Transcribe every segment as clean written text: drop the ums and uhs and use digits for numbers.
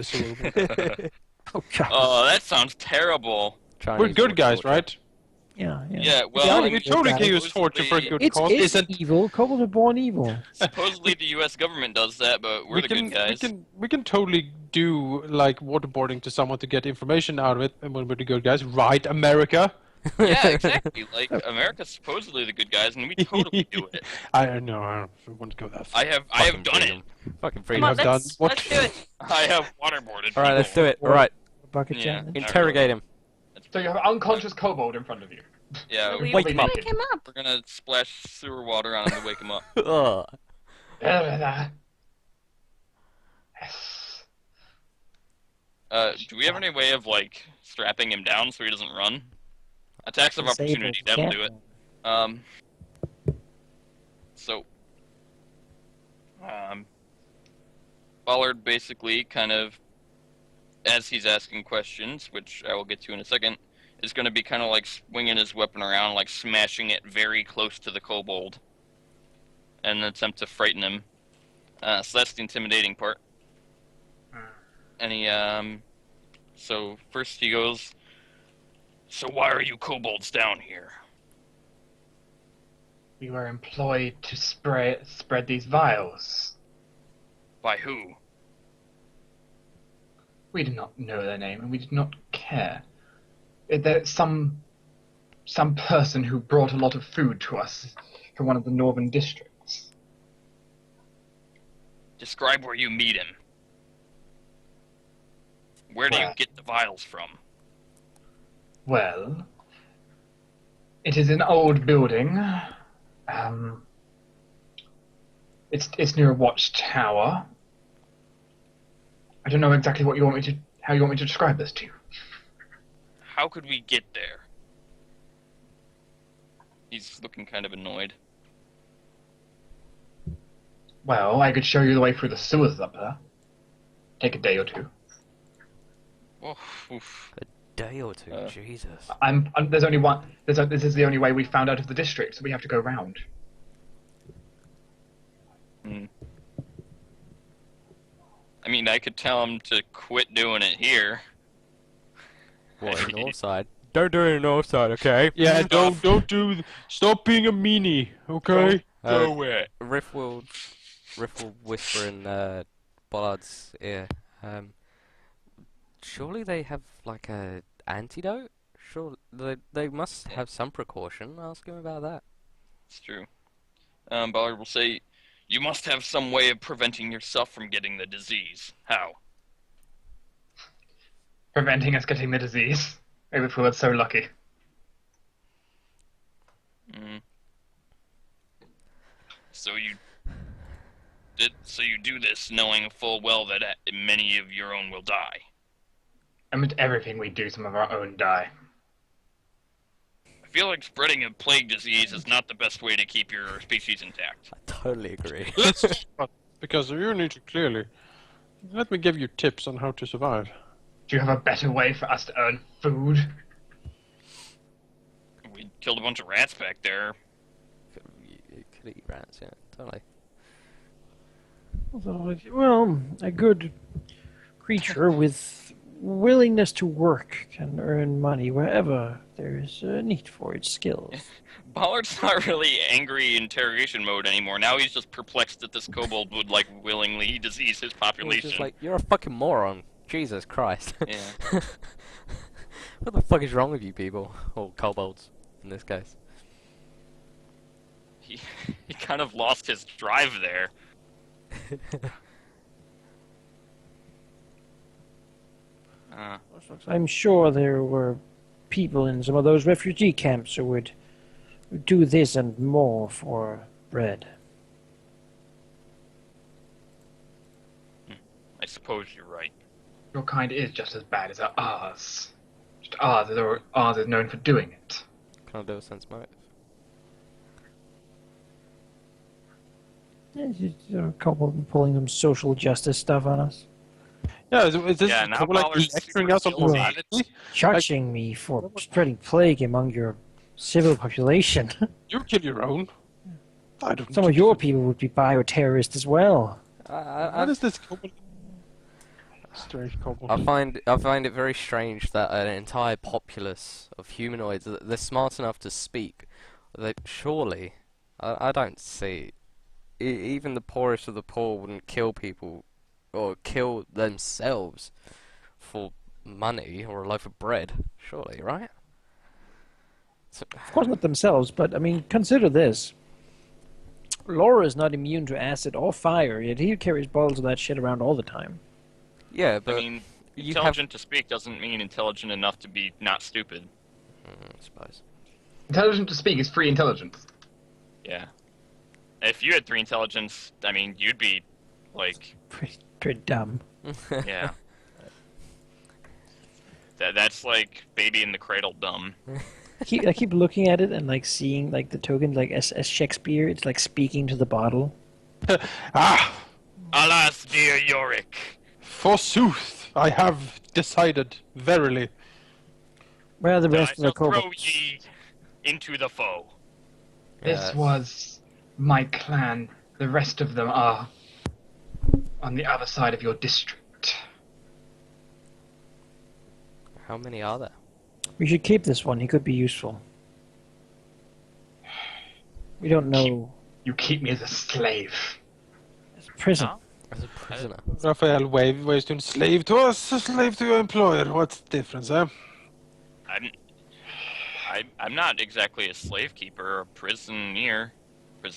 a little bit. Oh god. Oh, that sounds terrible. We're good guys, right? Yeah, yeah. Yeah, Yeah, well, We totally can use torture for a good It's cause. Isn't evil. Kobolds are born evil. supposedly the U.S. government does that, but we're the good guys. we can totally do like waterboarding to someone to get information out of it, and when we're the good guys, right, America? Yeah, exactly. Like America's supposedly the good guys, and we totally do it. I know. I wouldn't go that far. I have done it. Fucking Come freedom. on, have done let's what? do it. I have waterboarded. Alright, let's do people. it. Alright, Bucket Yeah. challenge. interrogate him. So you have an unconscious kobold in front of you. Yeah, We Wake him up. Wake him up. we're gonna splash sewer water on him to wake him up. Ugh. Yes. Do we have any way of like strapping him down so he doesn't run? Attacks of Disabled opportunity, that'll do it. cat. So, Ballard basically kind of, as he's asking questions, which I will get to in a second, is going to be kind of like swinging his weapon around, like smashing it very close to the kobold, in an attempt to frighten him. So that's the intimidating part. And he, so first he goes, "So why are you kobolds down here?" We were employed to spread these vials. By who? We did not know their name, and we did not care. There's some person who brought a lot of food to us from one of the northern districts. Describe where you meet him. Where do you Where? get the vials from? Well, it is an old building. It's near a watchtower. I don't know exactly how you want me to describe this to you. How could we get there? He's looking kind of annoyed. Well, I could show you the way through the sewers up there. Take a day or two. Oof. Day or two, Jesus. There's only one. This is the only way we found out of the district, so we have to go round. Hmm. I mean, I could tell him to quit doing it here. What, the north side? Don't do it in the north side, okay? Yeah, don't do. Stop being a meanie, okay? Go away. Riff will whisper in Ballard's ear. Surely they have like a antidote? Sure, they must have some precaution. Ask him about that. It's true. Ballard will say, "You must have some way of preventing yourself from getting the disease. How?" Preventing us getting the disease. Maybe if we were so lucky. Mm. So you do this knowing full well that many of your own will die. And with everything we do, some of our own die. I feel like spreading a plague disease is not the best way to keep your species intact. I totally agree. Let's talk about because you need to clearly. Let me give you tips on how to survive. Do you have a better way for us to earn food? We killed a bunch of rats back there. Could eat rats, yeah, totally. Well, a good creature with willingness to work can earn money wherever there is a need for its skills. Ballard's not really angry interrogation mode anymore. Now he's just perplexed that this kobold would like willingly disease his It's population. just like, you're a fucking moron. Jesus Christ. Yeah. What the fuck is wrong with you people? Or kobolds, in this case. He kind of lost his drive there. I'm sure there were people in some of those refugee camps who would do this and more for bread. I suppose you're right. Your kind is just as bad as ours. Just ours is known for doing it. Can I do a sense motive? A couple of them pulling some social justice stuff on us. Yeah, is this Yeah, now couple like Ballard's lecturing us on super morality? Charging me for spreading plague among your civil population. You kill your own. I don't. Some of your people would be bioterrorists as well. What is this? Strange kobold. I find it very strange that an entire populace of humanoids, they're smart enough to speak. They surely, I don't see. Even the poorest of the poor wouldn't kill people or kill themselves for money or a loaf of bread. Surely, right? So, Of course not themselves, but I mean, consider this. Laura is not immune to acid or fire, yet he carries bottles of that shit around all the time. yeah, but I mean, you intelligent to speak doesn't mean intelligent enough to be not stupid. I suppose. Intelligent to speak is free intelligence. Yeah. If you had 3 intelligence, I mean, you'd be, like, Pretty dumb. yeah. That's like baby in the cradle dumb. I keep looking at it and like seeing like the token like as Shakespeare. It's like speaking to the bottle. Ah! Alas, dear Yorick. Forsooth, I have decided, verily. Where are the I rest of the shall throw kobolds? ye into the foe. This Yes. was my clan. The rest of them are on the other side of your district. How many are there? We should keep this one. He could be useful. We don't know. You keep me as a slave. It's a prison. Huh? As a prisoner. Raphael ways to enslave to us, a slave to your employer. What's the difference, eh? I'm not exactly a slave keeper or a prisoner. I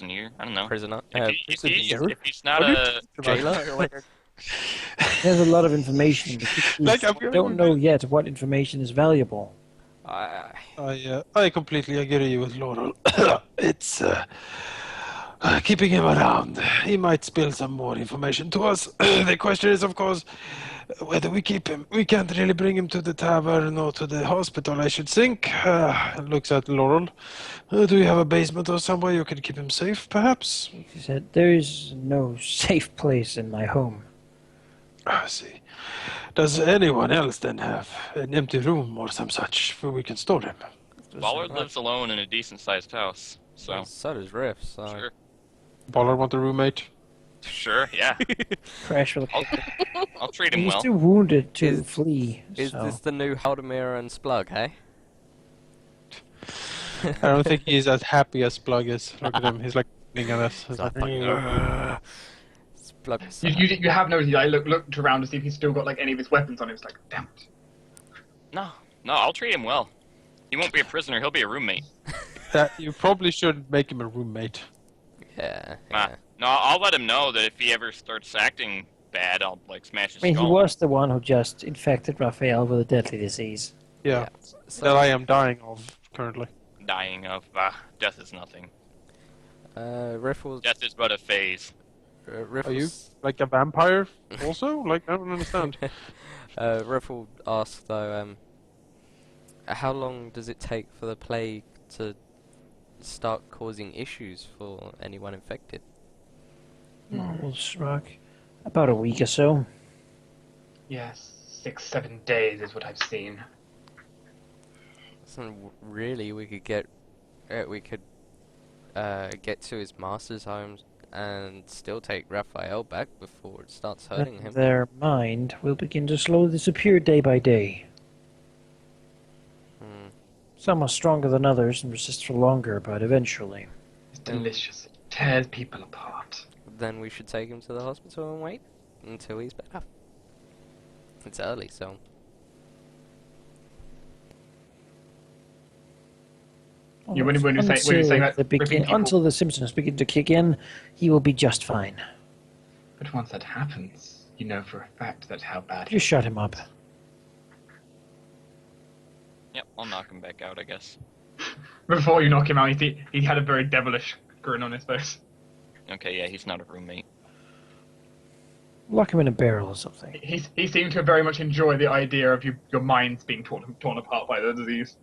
don't know. Prisoner. If he's not What are you a talking about? Jailer. There's a lot of information. We Like, don't know yet what information is valuable. I completely agree with Laurel. It's keeping him around. He might spill some more information to us. The question is, of course, whether we keep him. We can't really bring him to the tavern or to the hospital, I should think. Looks at Laurel. Do you have a basement or somewhere you can keep him safe, perhaps? He said, "There is no safe place in my home." I see. Does anyone else then have an empty room or some such where we can store him? Ballard lives alone in a decent-sized house, so So does Riff. So sure, Baller want a roommate? sure, yeah. Crash with a I'll treat him He's well. too wounded to Is- flee. is so. this the new Halldamir and Splug? Hey. I don't think he's as happy as Plug is. Look at him. He's like looking at us. He's like, Splug. You have noticed. I looked around to see if he's still got like any of his weapons on him. It's like, damn it. No, I'll treat him well. He won't be a prisoner. He'll be a roommate. you probably should make him a roommate. Yeah. Ah, Yeah. no, I'll let him know that if he ever starts acting bad, I'll like smash his I mean, he skull. was the one who just infected Raphael with a deadly disease. Yeah. So, That I am dying of currently. Dying of death is nothing. Riff will. Death is but a phase. Riff Are you will like a vampire also? Like, I don't understand. Riff will ask though. How long does it take for the plague to start causing issues for anyone infected? Well, Shrug. About a week or so. Yes, 6-7 days is what I've seen. So really, we could get to his master's homes and still take Raphael back before it starts hurting him. Their mind will begin to slowly disappear day by day. Hmm. Some are stronger than others and resist for longer, but eventually. It's delicious. It tears people apart. Then we should take him to the hospital and wait until he's better. It's early, so When you say that, ripping people- until the symptoms begin to kick in, he will be just fine. But once that happens, you know for a fact that how bad. Just shut him up. Yep, I'll knock him back out, I guess. Before you knock him out, he had a very devilish grin on his face. Okay, yeah, he's not a roommate. Lock him in a barrel or something. He seemed to very much enjoy the idea of your minds being torn apart by the disease.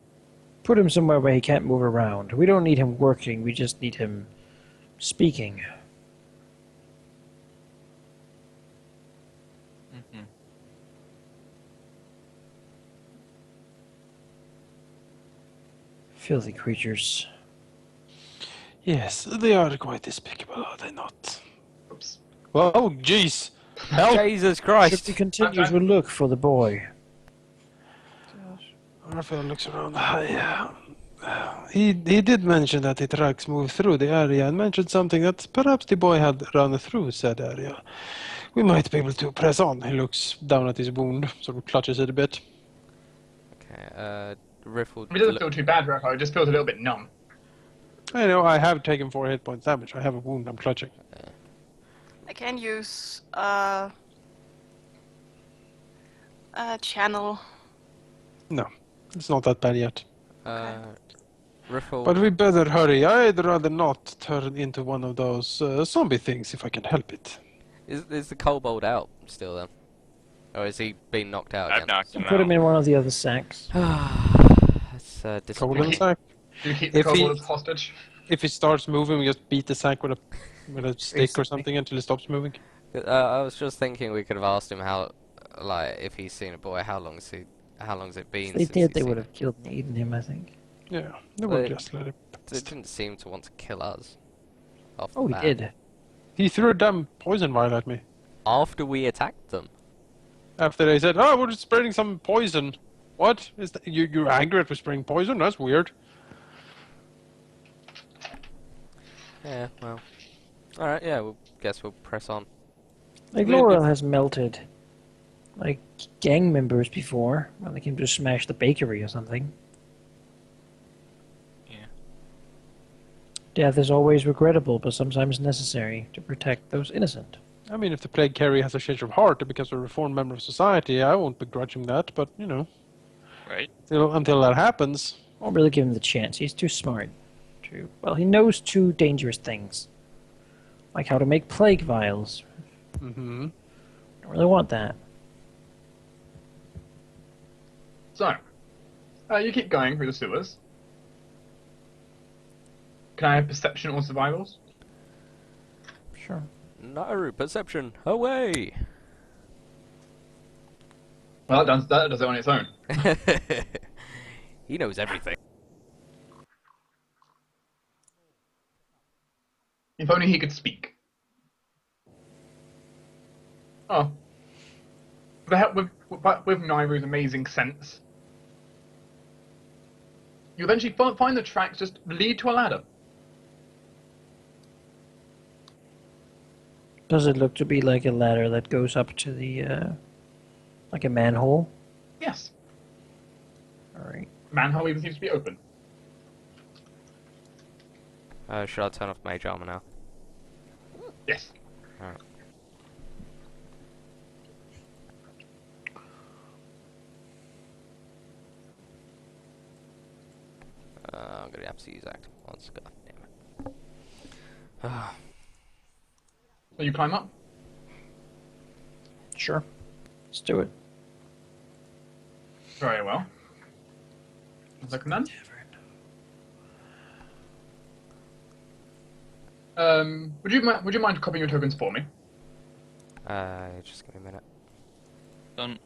Put him somewhere where he can't move around. We don't need him working, we just need him speaking. Mm-hmm. Filthy creatures. Yes, they are quite despicable, are they not? Oops. Well, oh, jeez. Jesus Should Christ! we continue to look for the boy? Raphael looks around. He did mention that the tracks move through the area and mentioned something that perhaps the boy had run through said area. We might be able to press on. He looks down at his wound, sort of clutches it a bit. Okay, Riffle. It doesn't feel too bad, Rahal. It just feels a little bit numb. I know, I have taken 4 hit points damage. I have a wound I'm clutching. I can use channel. No, it's not that bad yet. Riffle. But we better hurry. I'd rather not turn into one of those zombie things if I can help it. Is the kobold out still then? Or has he been knocked out I've again? knocked him Put out. him in one of the other sacks. That's Kobold in disappointing. the sack. Do you keep the If he- kobold as hostage? If he starts moving, we just beat the sack with a stick or Basically. something until he stops moving. I was just thinking we could have asked him how, like, if he's seen a boy, how long's it been? If they since did, he's they seen would it? have killed and eaten him, I think. Yeah, they Well, would just let it. They didn't seem to want to kill us. Off the Oh, he bat. did. He threw a damn poison vial at me. After we attacked them. After they said, "Oh, we're just spreading some poison." What is that? You're angry at me spraying poison? That's weird. Yeah, well. Alright, yeah, we'll guess we'll press on. Like, Laurel has melted, like, gang members before, when they came to smash the bakery or something. Yeah. Death is always regrettable, but sometimes necessary to protect those innocent. I mean, if the plague carrier has a change of heart because we're a reformed member of society, I won't begrudge him that. But you know, Right? until that happens, Won't really give him the chance. He's too smart. Well, he knows 2 dangerous things. Like how to make plague vials. mm-hmm. Don't really want that. So, you keep going through the sewers. Can I have perception or survivals? Sure. No, perception, away! Well, that does it on its own. He knows everything. If only he could speak. Oh. With Nairu's amazing sense, you eventually find the tracks just lead to a ladder. Does it look to be like a ladder that goes up to the, like a manhole? Yes. Alright. Manhole even seems to be open. Should I turn off mage armor now? Yes. Alright. I'm gonna have to use active ones, god damn it. So you climb up. Sure. Let's do it. Very well. Second then. Would you mind copying your tokens for me? Just give me a minute. Done.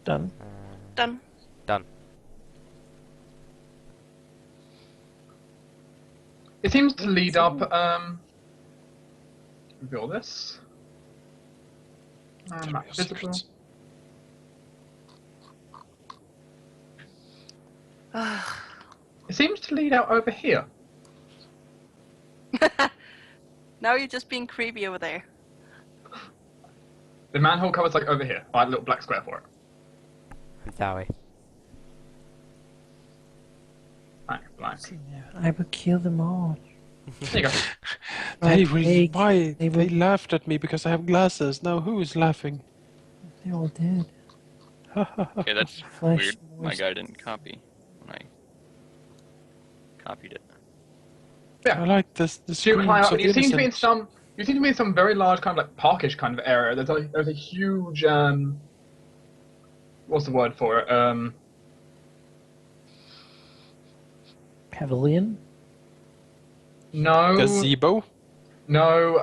Done. Done. Done. It seems to lead up. Reveal this. Map visible. It seems to lead out over here. Now you're just being creepy over there. The manhole cover's like over here. I had a little black square for it. Zowie. Black. I will kill them all. There you go. They laughed at me because I have glasses. Now who is laughing? They're all dead. Okay, that's Flesh weird. My moist. guy didn't copy when I copied it. I like this. The So you screams climb up, of and you seem to be in innocence. some. You seem to be in some very large kind of like parkish kind of area. There's a huge what's the word for it? Pavilion? No. Gazebo. No.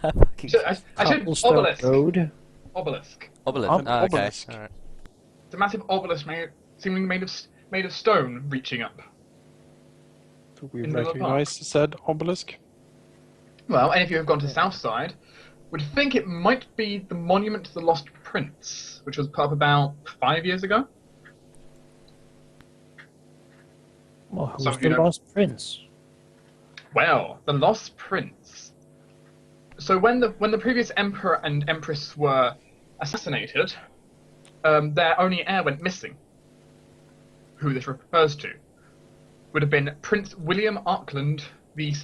Fucking I should Cobblestone obelisk. Road? Obelisk. obelisk. Ob- Ah, okay. obelisk. Alright. It's a massive obelisk seemingly made of stone, reaching up. Do we In the recognize said obelisk? Well, and if you have gone to the south side, would think it might be the Monument to the Lost Prince, which was put up about 5 years ago. Well, who's So, the Lost Prince? Well, the Lost Prince. So when the previous Emperor and Empress were assassinated, their only heir went missing. Who this refers to would have been Prince William Auckland II.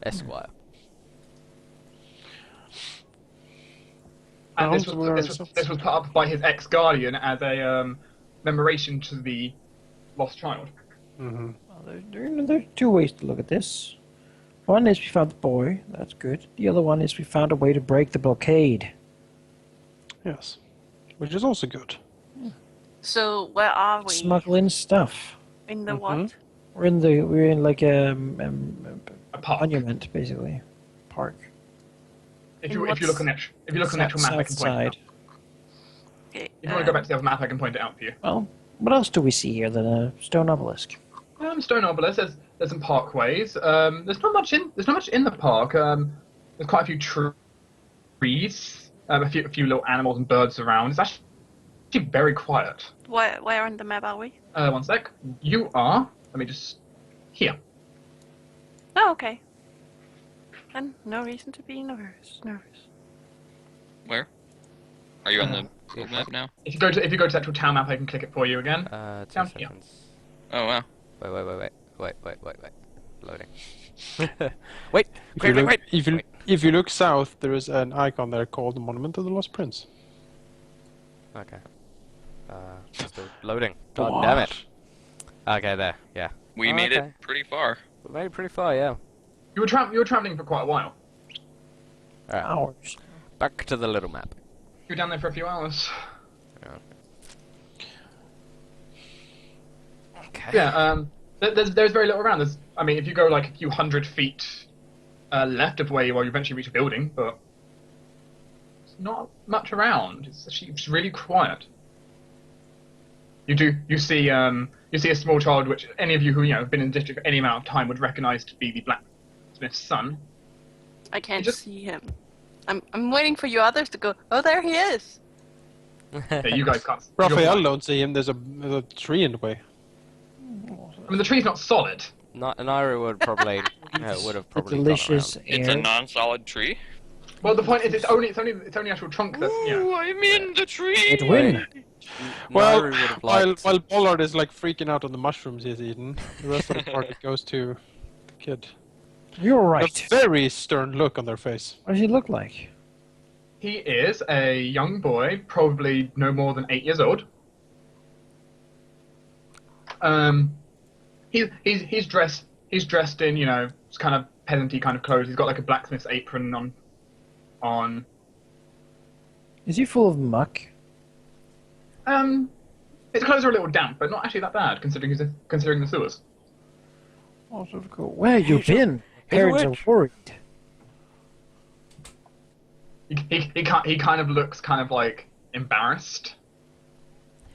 Esquire. And this Sounds was, very this was put up by his ex-guardian as a commemoration to the lost child. Mm-hmm. Well, there are two ways to look at this. One is we found the boy. That's good. The other one is we found a way to break the blockade. Yes. Which is also good. So where are we? Smuggle in stuff. In the Mhm. what? We're in like a A park. monument, basically. Park. If In you what's- look on if you look on the actual map, I can point it South out. side. Okay, If you want to go back to the other map, I can point it out for you. Well, what else do we see here than a stone obelisk? Stone obelisk. There's some parkways. There's not much in the park. There's quite a few trees. A few little animals and birds around. It's actually very quiet. where on the map are we? One sec. You are. Let me just here. Oh, okay. And no reason to be nervous. Where? Are you on the Google map now? If you go to the actual town map, I can click it for you again. 2 Down here. seconds. Oh wow. Wait. Loading. Wait. Wait. If you look south, there is an icon there called the Monument to the Lost Prince. Okay. Still loading. What? God damn it. Okay, there. Yeah. We Oh, made okay. it pretty far. We made it pretty far, yeah. You were traveling for quite a while. Alright. Hours. Back to the little map. You were down there for a few hours. Okay. Yeah. There's very little around. If you go like a few 100 feet left of where you are, you eventually reach a building, but there's not much around. It's really quiet. You see a small child, which any of you who have been in the district for any amount of time would recognise to be the blacksmith's son. I can't just- see him. I'm waiting for you others to go. Oh, there he is. Yeah, you guys can't. Raphael don't see him. There's a tree in the way. The tree's not solid. Naira would probably would have probably Delicious gone It's a air. non-solid tree. Well, the point is, it's only the actual trunk that's Ooh, I'm in the tree. It win. around. Well, Naira would have while liked. Bollard is like freaking out on the mushrooms he's eaten, the rest of the party goes to the kid. You're right. A very stern look on their face. What does he look like? He is a young boy, probably no more than 8 years old. He's dressed in kind of peasanty kind of clothes. He's got like a blacksmith's apron on. Is he full of muck? His clothes are a little damp, but not actually that bad considering the sewers. Oh, sort of cool. Where you been? he's a Parents are witch. worried. He kind of looks kind of like embarrassed.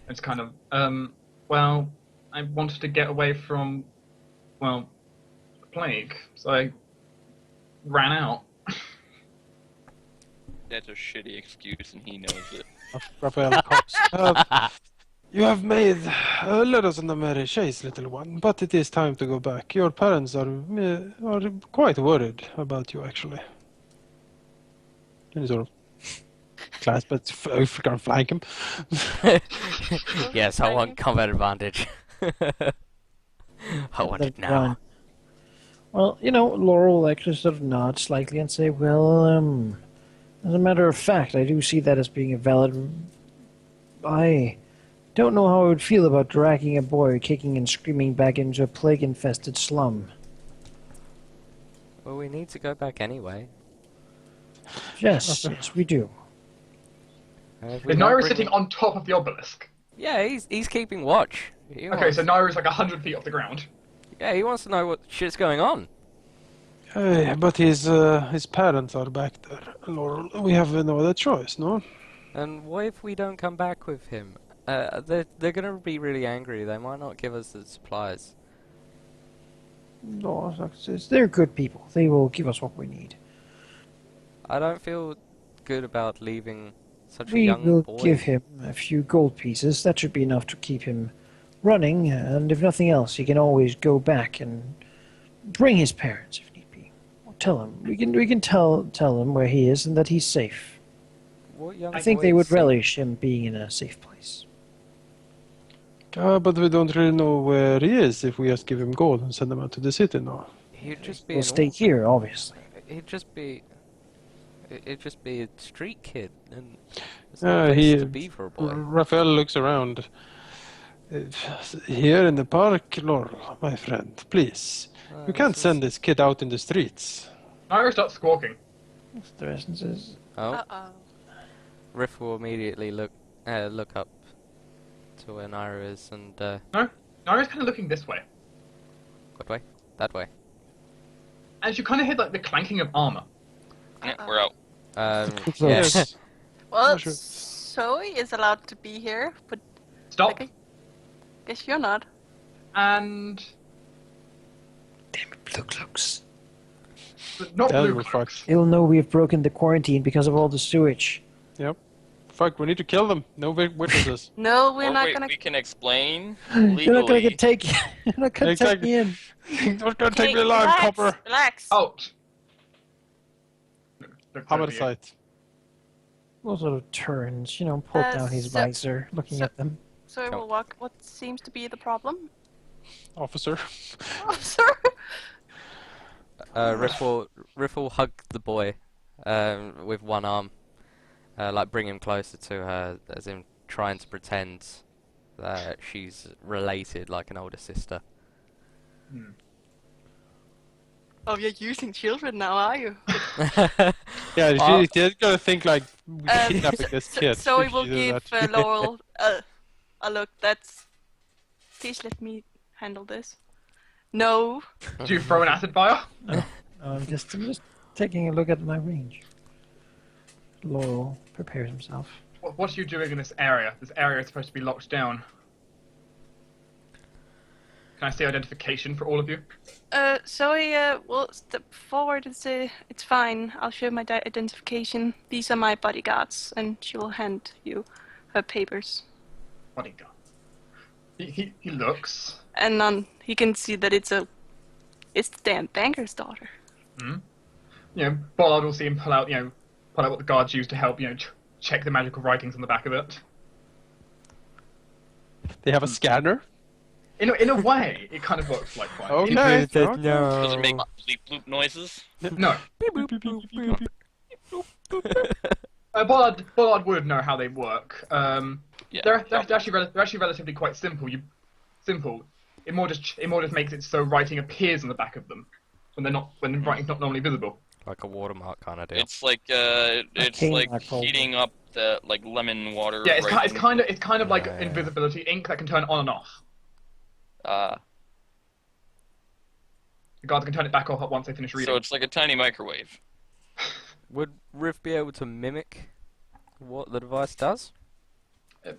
It's kind of well, I wanted to get away from the plague, so I ran out. That's a shitty excuse, and he knows it. Raphael coughs. You have led us on a merry chase, little one, but it is time to go back. Your parents are quite worried about you, actually. And he sort of clasp but can't flank him. Yes, I want combat advantage. I want it now. Well, Laurel will actually sort of nod slightly and say, well, as a matter of fact, I do see that as being a valid... I don't know how I would feel about dragging a boy kicking and screaming back into a plague-infested slum. Well, we need to go back anyway. Yes, yes, we do. If we Is don't Naira bring- sitting on top of the obelisk? Yeah, he's keeping watch. He Okay, wants- so Naira's like 100 feet off the ground. yeah, he wants to know what shit's going on. But his parents are back there, Laurel. We have no other choice, no? And what if we don't come back with him? They're gonna be really angry. They might not give us the supplies. No, they're good people. They will give us what we need. I don't feel good about leaving such a We young will boy. give him a few gold pieces. That should be enough to keep him running, and if nothing else, he can always go back and bring his parents if need be. Or tell him. We can tell him where he is and that he's safe. What young I think boy they would is safe? relish him being in a safe place. But we don't really know where he is if we just give him gold and send him out to the city now. He'd just be We'll an stay here, obviously. He'd just be. It'd just be a street kid, and there's Uh, no place he- to be for a boy. Raphael looks around. Here in the park, Laurel, my friend, please. You can't send this kid out in the streets. Naira starts squawking. The rest says, Oh, Uh-oh. Riff will immediately look up to where Naira is, and No, Naira's kind of looking this way. what way? That way. As you kind of hear like the clanking of armor. Yeah, we're out. Yeah. Yes. Well, Sure. Zoe is allowed to be here, but Stop. Okay. guess you're not. And damn it, blue cloaks. not Then blue we're cloaks. fucked. They'll know we've broken the quarantine because of all the sewage. Yep. Fuck, we need to kill them. No witnesses. No, we're Or not wait, gonna. we can explain You're not gonna legally. get take. You're not gonna take Exactly. me in. It's gonna take Okay, me long, relax, copper. relax. Out. Look over you. Homicide. All sort of turns, pull down his so- visor, looking at them. So we'll walk. What seems to be the problem? Officer. Oh, sorry. Riff will hug the boy with one arm, like bring him closer to her, as in trying to pretend that she's related, like an older sister. Oh, you're using children now, are you? Yeah, Oh. she's gonna think like we kidnapping this kid. So we if will you do give that. Laurel a look. That's. Please let me handle this. No. Do you throw an acid fire? I'm just taking a look at my range. Laurel prepares himself. What are you doing in this area? This area is supposed to be locked down. Can I see identification for all of you? Zoe, will step forward and say, "It's fine. I'll show my identification. These are my bodyguards," and she will hand you her papers. What he got? He looks. And he can see that it's the damn banker's daughter. Bollard will see him pull out what the guards use to help, check the magical writings on the back of it. They have a scanner. In a way, it kind of works like one. Okay. Does it make bleep bloop noises? No. Bollard would know how they work. Yeah. They're actually relatively quite simple. Simple. It more just makes it so writing appears on the back of them when writing's not normally visible. Like a watermark kind of deal. It's like cane like heating up the like lemon water. Yeah, it's writing. kind of like Yeah. invisibility ink that can turn on and off. The guards can turn it back off once they finish reading. So it's like a tiny microwave. Would Riff be able to mimic what the device does?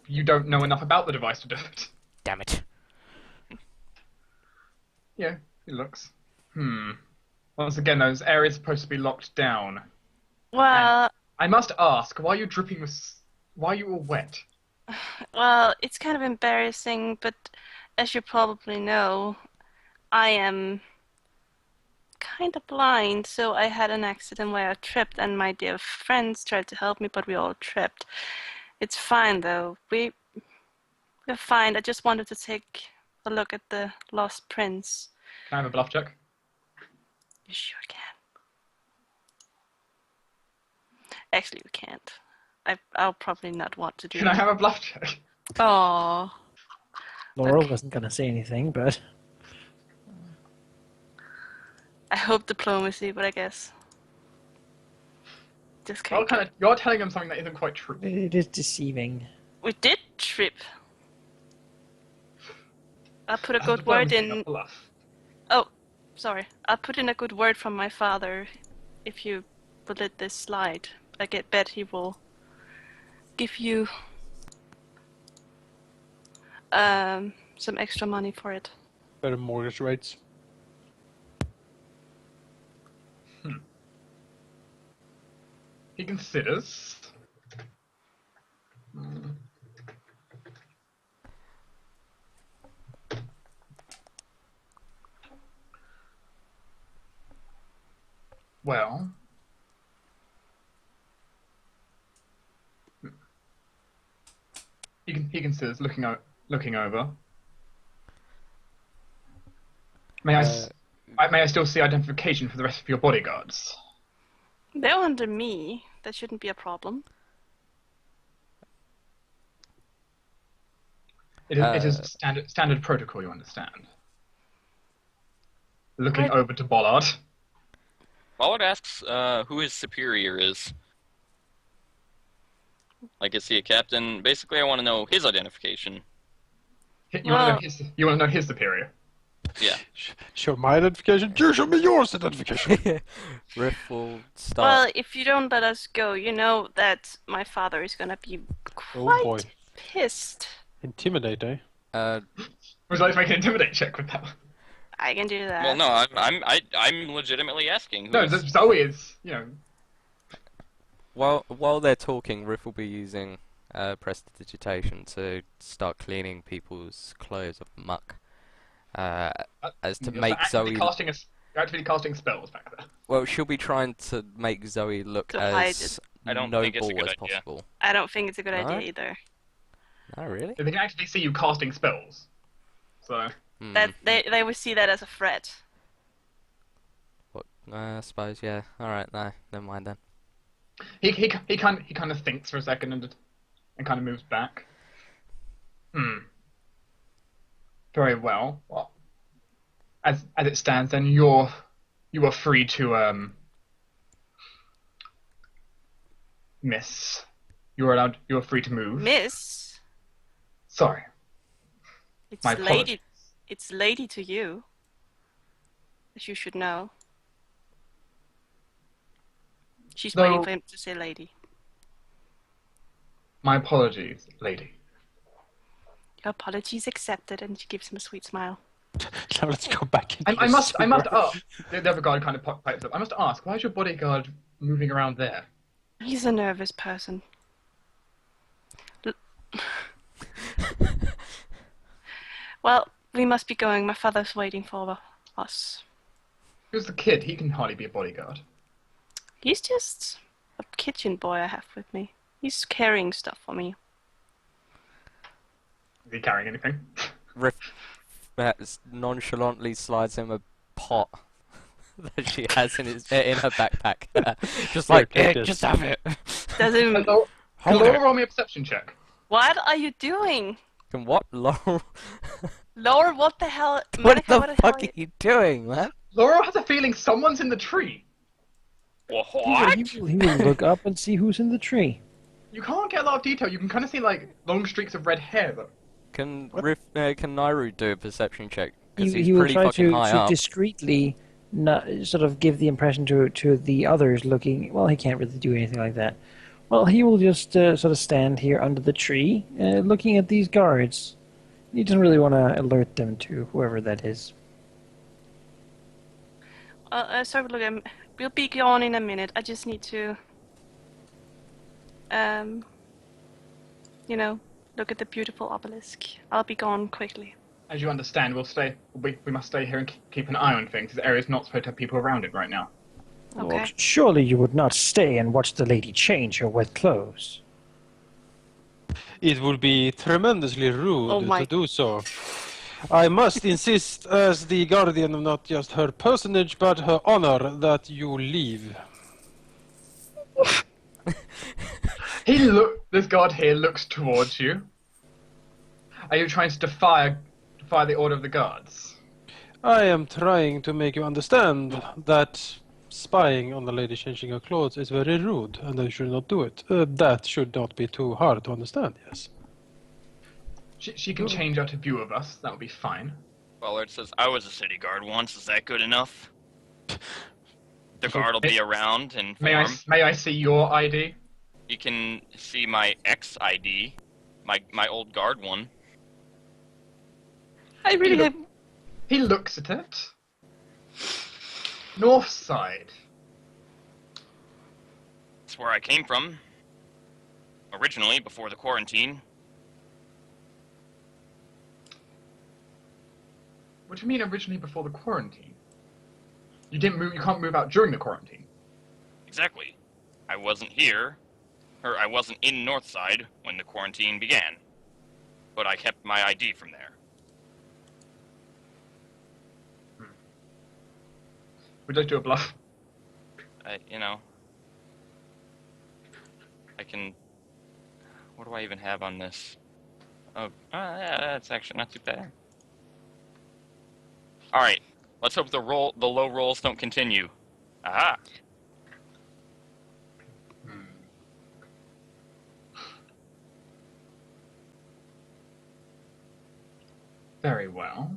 You don't know enough about the device to do it. Damn it. Yeah, it looks. Once again, those areas are supposed to be locked down. Well, I must ask, why are you dripping with... Why are you all wet? it's kind of embarrassing, but as you probably know, I am kind of blind, so I had an accident where I tripped, and my dear friends tried to help me, but we all tripped. It's fine, though. We're fine. I just wanted to take a look at the lost prince. Can I have a bluff check? You sure can. Actually, you can't. I'll probably not want to do Can I have a bluff check? Aww. Laurel wasn't gonna say anything, but I hope diplomacy, but I guess. Just can't. You're telling them something that isn't quite true. it is deceiving. We did trip. I'll put a That's good word diplomacy, in. not bluff. Oh, sorry. I'll put in a good word from my father if you will let this slide. I bet he will give you some extra money for it. Better mortgage rates. He considers. Hmm. Well, he considers looking over. May I still see identification for the rest of your bodyguards? They're under me. That shouldn't be a problem. It is standard protocol, you understand. Looking Right. over to Bollard. Ballard asks who his superior is. Like, is he a captain? Basically, I want to know his identification. You want to know his superior. Yeah. Show my identification. You show me yours identification. Riff will start. Well, if you don't let us go, you know that my father is gonna be Oh boy. quite pissed. Intimidate, eh? Would you like to make an intimidate check with that one? I can do that. Well, no, I'm legitimately asking. No, Zoe is, While they're talking, Riff will be using prestidigitation to start cleaning people's clothes of muck. As to make Zoe. You're actively casting spells back there. Well, she'll be trying to make Zoe look To hide as I don't think it's a noble good as idea. possible. I don't think it's a good No? idea either. Oh, really? They can actually see you casting spells. So. That they would see that as a threat. What? I suppose, yeah. Alright, no, never mind then. He kind of thinks for a second and kind of moves back. Very well. Well, as it stands, then you are free to miss. You are free to move. Miss, Sorry. it's My lady. apologies. It's lady to you. As you should know. She's No. waiting for him to say lady. My apologies, lady. Your apologies accepted, and she gives him a sweet smile. Now let's go back into I the must sewer. ask. The other guard kind of pipes up. I must ask, why is your bodyguard moving around there? He's a nervous person. Well, we must be going. My father's waiting for us. Who's the kid? He can hardly be a bodyguard. He's just a kitchen boy I have with me. He's carrying stuff for me. Is he carrying anything? Riff nonchalantly slides him a pot that she has in her backpack. Just like, Here, take this. just have it. Does him. Hello? Hold Hello, it. roll me a perception check. What are you doing? And what, Laurel? Laura, what the hell? What Monica, the fuck are you doing, man? Laura has a feeling someone's in the tree. What? He will look up and see who's in the tree. You can't get a lot of detail. You can kind of see like long streaks of red hair. Though. Can Nairu do a perception check? Because He he's will pretty try fucking to high up. discreetly sort of give the impression to the others looking. Well, he can't really do anything like that. Well, he will just sort of stand here under the tree, looking at these guards. He doesn't really want to alert them to whoever that is. Sorry, look, we'll be gone in a minute. I just need to, look at the beautiful obelisk. I'll be gone quickly. As you understand, we must stay here and keep an eye on things. The area's not supposed to have people around it right now. Okay. Well, surely you would not stay and watch the lady change her wet clothes. It would be tremendously rude Oh my- to do so. I must insist, as the guardian of not just her personage, but her honor, that you leave. This guard here looks towards you. Are you trying to defy the order of the guards? I am trying to make you understand that spying on the lady changing her clothes is very rude, and I should not do it. That should not be too hard to understand, yes. She can change out of view of us. That would be fine. Ballard says, I was a city guard once. Is that good enough? The guard will be around and form. May I see your ID? You can see my X ID, my old guard one. I really have. He looks at it. North side. That's where I came from. Originally, before the quarantine. What do you mean originally before the quarantine? You didn't move. You can't move out during the quarantine. Exactly. I wasn't here, or I wasn't in Northside when the quarantine began. But I kept my ID from there. Would you like to do a bluff? I can... What do I even have on this? Oh, yeah, that's actually not too bad. Alright, let's hope the low rolls don't continue. Aha! Very well.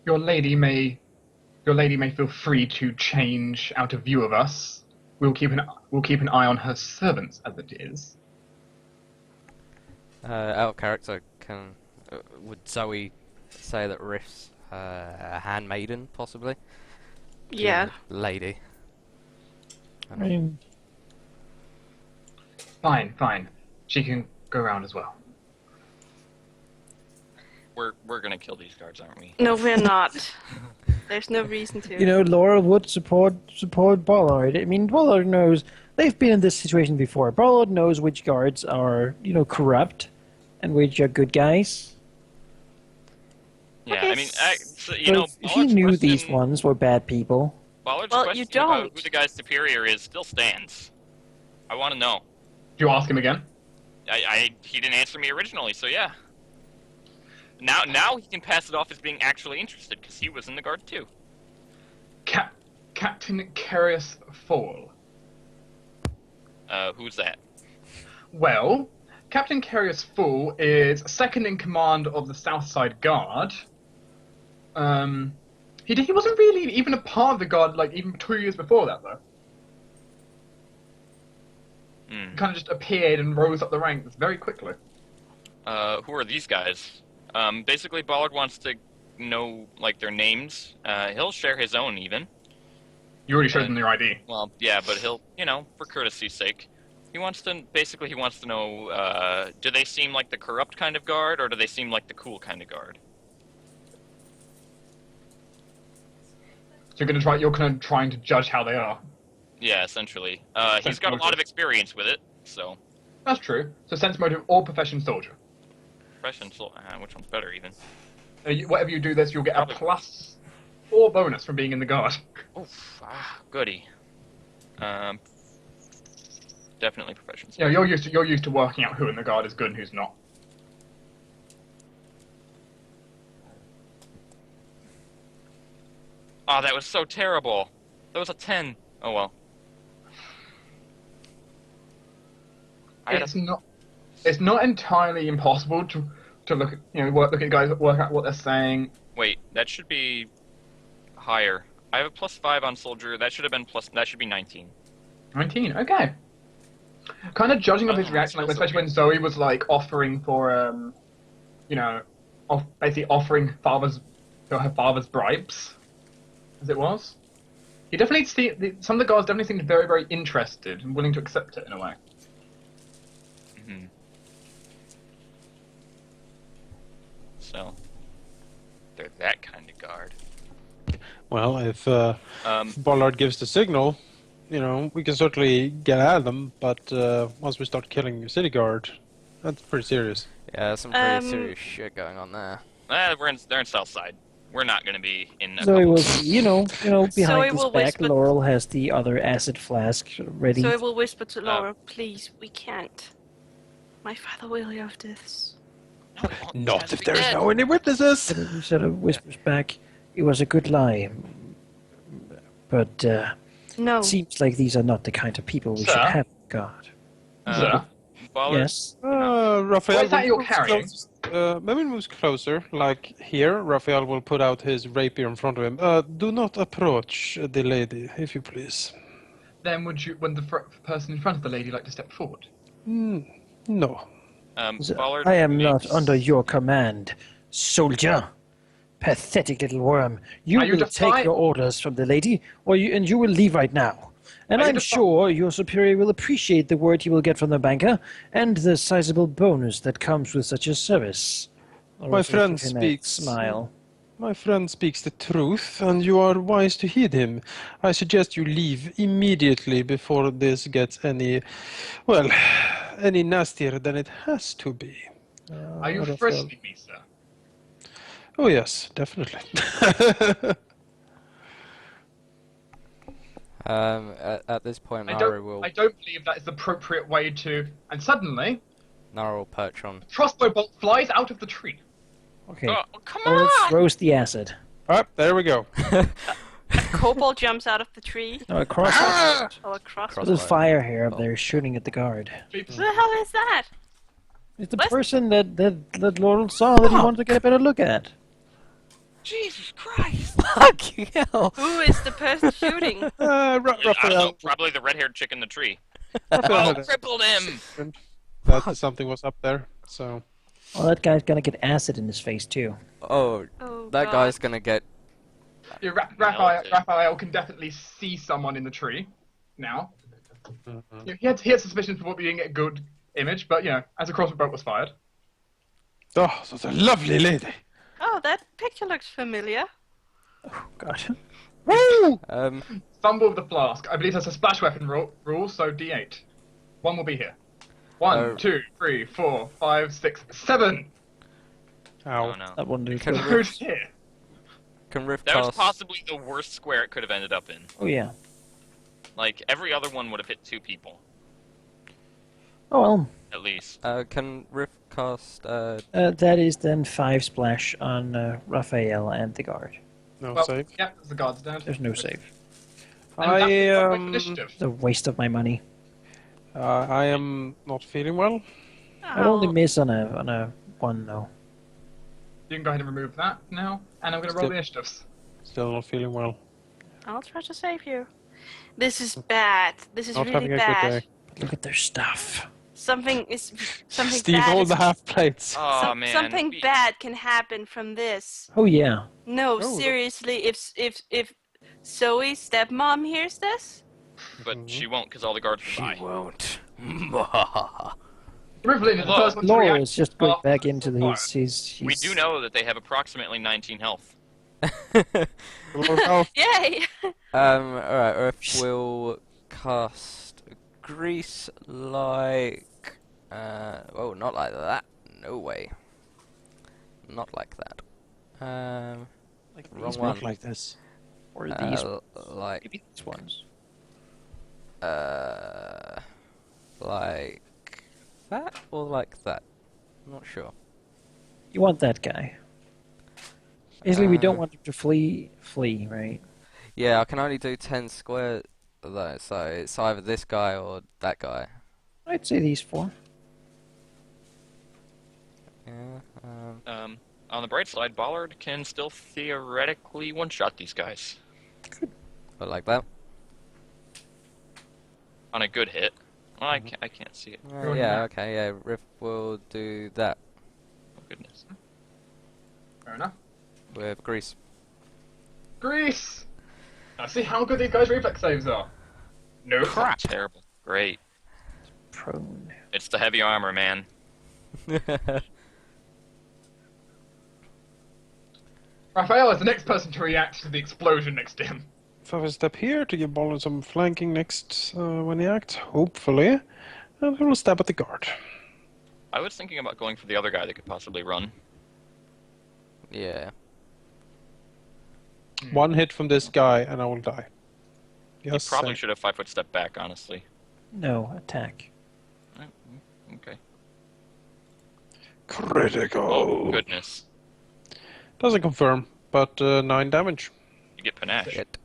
Your lady may feel free to change out of view of us. We'll keep an eye on her servants, as it is. Out of character, would Zoe say that Riff's a handmaiden, possibly? Yeah. Lady. I mean, Fine. She can go around as well. We're gonna kill these guards, aren't we? No, we're not. There's no reason to. you know, Laura would support Bollard. I mean, Bollard knows they've been in this situation before. Bollard knows which guards are, corrupt, and which are good guys. Yeah, Okay, I mean, If he knew these ones were bad people. Ballard's Well, question you don't. about who the guy's superior is still stands. I want to know. Do you ask him again? He didn't answer me originally, so yeah. Now he can pass it off as being actually interested, because he was in the guard too. Captain Carius Fall. Who's that? Well, Captain Carius Fall is second in command of the Southside Guard. He wasn't really even a part of the guard, like, even 2 years before that, though. He kind of just appeared and rose up the ranks very quickly. Who are these guys? Basically, Ballard wants to know, like, their names. He'll share his own, even. You already showed them your ID. Well, yeah, but he'll, for courtesy's sake. He wants to know, do they seem like the corrupt kind of guard, or do they seem like the cool kind of guard? So you're kind of trying to judge how they are. Yeah, essentially. He's got a lot of experience with it, so... That's true. So sense motive or profession soldier. Profession, which one's better, even? Whatever you do this, you'll get a Probably. +4 bonus from being in the guard. Oof, goody. Definitely profession. Yeah, you're used to working out who in the guard is good and who's not. Oh, that was so terrible. That was a 10. Oh well. It's not entirely impossible to look at look at guys work out what they're saying. Wait, that should be higher. I have a +5 on soldier. That should have been that should be 19. 19, okay. Kind of judging of his reaction, like especially when Zoe was like offering for basically offering her father's bribes, as it was. He definitely some of the guards definitely seemed very, very interested and willing to accept it in a way. Mm-hmm. So they're that kind of guard. Well, if Bollard gives the signal, we can certainly get at them, but once we start killing city guard, that's pretty serious. Yeah, some pretty serious shit going on there. They're in Southside. We're not going to be in. Zoe will, behind Zoe his will back, whisper- Laurel has the other acid flask ready. So I will whisper to Laura, please, we can't. My father will hear of this. No, we won't. Not Guys if will be there's dead. no any witnesses. He sort of whispers back, it was a good lie. But No. it seems like these are not the kind of people we should Sir? have in guard. Sir? Ballard, Yes. Raphael, What is that will you're move carrying? maybe moves closer, like here. Raphael will put out his rapier in front of him. Do not approach the lady, if you please. Then would the person in front of the lady like to step forward? No. So, Ballard I am not makes- under your command, soldier. Pathetic little worm. You Are you will defy- take your orders from the lady, and you will leave right now. And Are you I'm defi- sure your superior will appreciate the word he will get from the banker and the sizable bonus that comes with such a service. My friend Give him a speaks. smile. My friend speaks the truth, and you are wise to heed him. I suggest you leave immediately before this gets any nastier than it has to be. Are you Raphael. frisking me, sir? Oh yes, definitely. At this point, I Nara will don't believe that is the appropriate way to. And suddenly, perch on. crossbow bolt flies out of the tree. Okay. Oh, come Laurel on! throws the acid. There we go. Kobold jumps out of the tree. No, across. Oh, a crossbow. There's a fire here up there shooting at the guard. What the hell is that? It's the What? person that Laurel saw that he wanted to get a better look at. Jesus Christ! Fucking hell! Who is the person shooting? I don't know, Raphael. probably the red-haired chick in the tree. Raphael Oh, had a- crippled him! that something was up there. So Well, that guy's gonna get acid in his face too. Oh, Oh, that God. guy's gonna get. Yeah, Melted. Raphael can definitely see someone in the tree now. Yeah, he had suspicions before being a good image, but as a crossbow bolt was fired. oh, such a lovely lady. Oh, that picture looks familiar. God. Woo! Stumble with the flask. I believe that's a splash weapon rule, so D8. One will be here. One, Oh. 2, 3, 4, 5, 6, 7. Ow. Oh no. That one did Can good. Who's here? Can Rift That was cast? possibly the worst square it could have ended up in. Oh yeah. Like, every other one would have hit 2 people, Oh well. at least. Can Rift cast? That is then 5 splash on Raphael and the guard. No Well, save. yeah, the guard's dead. There's no save. And I that's initiative. It's a waste of my money. I am not feeling well. I'd only miss on a 1 though. You can go ahead and remove that now, and I'm going to roll Still- the initiatives. Still not feeling well. I'll try to save you. This is bad. This is Not really having a bad. good day. Look at their stuff. Something Steve, bad. all is- the half plates. Oh man. Something We- bad can happen from this. Oh yeah. No, Oh, seriously. If Zoe's stepmom hears this, But she won't, because all the guards will die. won't. Rivlin is the Look, first one to Laurel react. is just going after back the into fire. his. We do know that they have approximately 19 health. Oh, yay! Alright, Rift will cast grease like. Oh, not like that. No way. Not like that. Like Wrong these one. work like this, or these Like. maybe these ones. Like that or like that? I'm not sure. You want that guy. Basically, we don't Uh, want him to flee, right? Yeah, I can only do 10 square though, so it's either this guy or that guy. I'd say these 4. Yeah. On the bright side, Ballard can still theoretically one-shot these guys But like that. on a good hit. Well, I can't see it. Going Yeah. back. Okay. Yeah. Rift will do that Oh goodness. Fair enough. with grease. Grease! Now see how good these guys' reflex saves are. No crap. Terrible. Great. Prone. It's the heavy armor, man. Raphael is the next person to react to the explosion next to him. if I step here to give Ballard some flanking next when he acts, hopefully, and he will stab at the guard. I was thinking about going for the other guy that could possibly run. Yeah. One hit from this guy, and I will die. Yes. Probably same. should have 5-foot step back, honestly. No attack. Okay. Critical. Oh goodness. Doesn't confirm, but 9 damage. You get panache. Shit.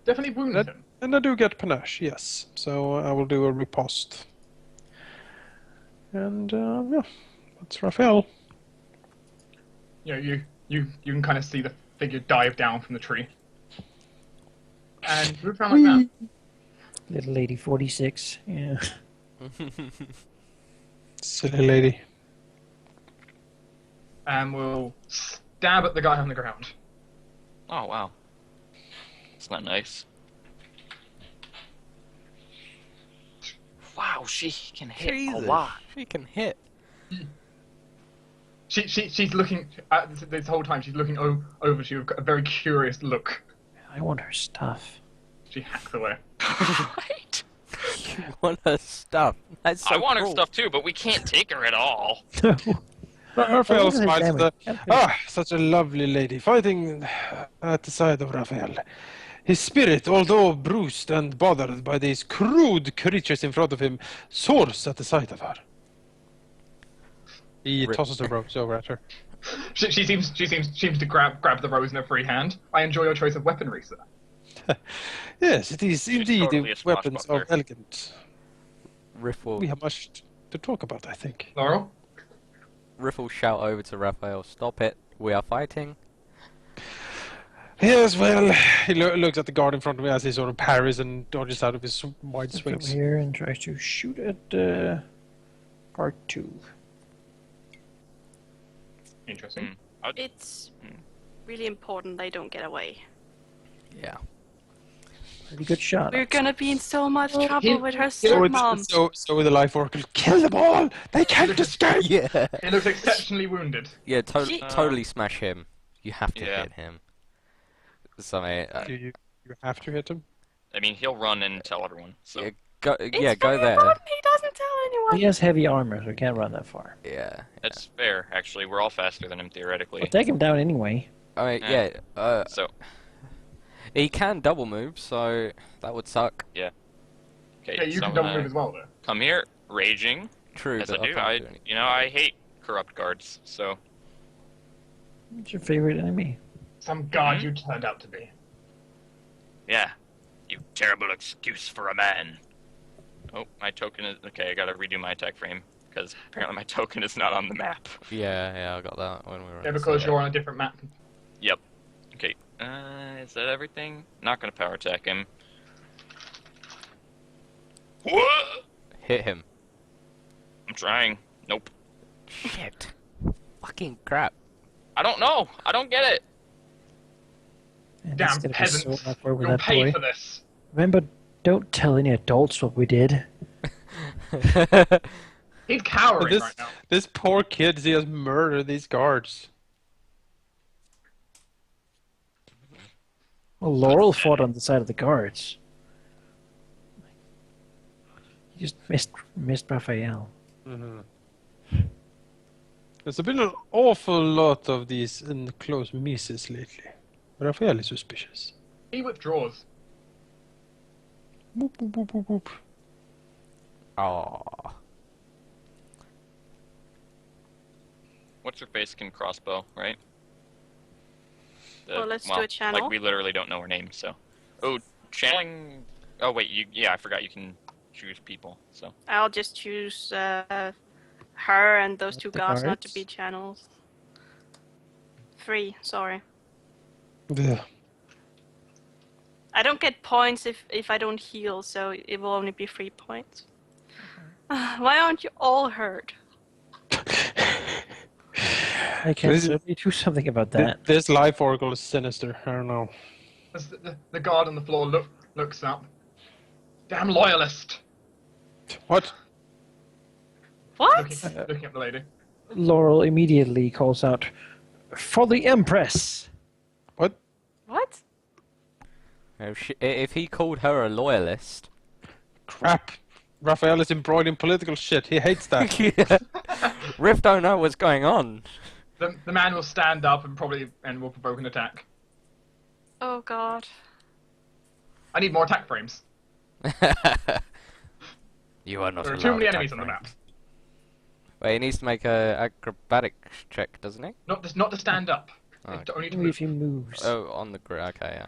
Definitely wound That- him. And I do get panache, yes. So I will do a riposte. And yeah, that's Raphael. You can kind of see the figure dive down from the tree. And move around like that. Little lady 46. Yeah. Silly lady. And we'll stab at the guy on the ground. Oh, wow. It's not nice. Wow, she can hit a Jesus, lot. she can hit. She's looking this whole time. She's looking over to you with a very curious look. I want her stuff. She hacks away. Right? You want her stuff. That's so I want her cruel. stuff too, but we can't take her at all. Raphael look at his smiles at the... damage. Ah, such a lovely lady, fighting at the side of Raphael. His spirit, although bruised and bothered by these crude creatures in front of him, soars at the sight of her. He tosses the ropes over at her. She seems to grab the rose in her free hand. I enjoy your choice of weaponry, sir. Yes, it is indeed totally a weapons of swashbuckler. elegance. Riff will We have much to talk about, I think. Laurel? shout over to Raphael, "Stop it! We are fighting." Yes, well, he looks at the guard in front of me as he sort of parries and dodges out of his wide Steps over swings. here and tries to shoot at part 2. Interesting. It's really important they don't get away. Yeah. Pretty good shot. We're gonna be in so much he- trouble with her So, stepmom. so with the life oracle, kill them all! They can't escape! Yeah. He looks exceptionally wounded. Yeah. She- Totally smash him. You have to Yeah. hit him. So, You have to hit him. I mean, he'll run and tell everyone. So yeah, go. It's Yeah, go very there. important he doesn't tell anyone. He has heavy armor, so he can't run that far. Yeah. that's fair. Actually, we're all faster than him theoretically. I'll take him down anyway. I mean, Yeah. yeah. So He can double move, so that would suck. okay, Yeah, you so can I'm double gonna move as well, though. come here, raging True, as I but do. can't I anything. I hate corrupt guards. So What's your favorite enemy? Some guard you turned out to be. yeah, you terrible excuse for a man. Oh, my token is okay. I gotta redo my attack frame because apparently my token is not on the map. Yeah, I got that when we were. Yeah, because you're on a different map. Yep. Okay. Is that everything? Not gonna power attack him. What? Hit him. I'm trying. Nope. Shit. Fucking crap. I don't know. I don't get it. And Damn it's gonna be peasants. so awkward with You'll that pay boy. for this. Remember, don't tell any adults what we did. He's cowering This, right now. this poor kid, he has murdered these guards. Well, Laurel fought on the side of the guards. He just missed Raphael. There's been an awful lot of these close misses lately. Raphael is suspicious. He withdraws. Boop, boop, boop, boop, boop. Aww. What's her face can crossbow, right? Well, let's do a channel. Like we literally don't know her name, so. Oh, channeling. Oh wait, I forgot you can choose people. So I'll just choose her and those two The guards not to guards? be channels. 3, sorry. Yeah. I don't get points if I don't heal, so it will only be 3 points. Why aren't you all hurt? I can This is- certainly do something about that. This life oracle is sinister. I don't know. As the guard on the floor looks up. Damn loyalist! What? Looking at the lady. Laurel immediately calls out, "For the Empress!" What? What? If he called her a loyalist. Crap. Raphael is embroiled in political shit. He hates that. Riff don't know what's going on. The man will stand up and will provoke an attack. Oh god. I need more attack frames. You are not There are allowed too many attack enemies on the frames. map. Wait, he needs to make a acrobatic check, doesn't he? Not to stand up. Oh, Only to Only move. if he moves. Oh, on the grid. Okay, yeah.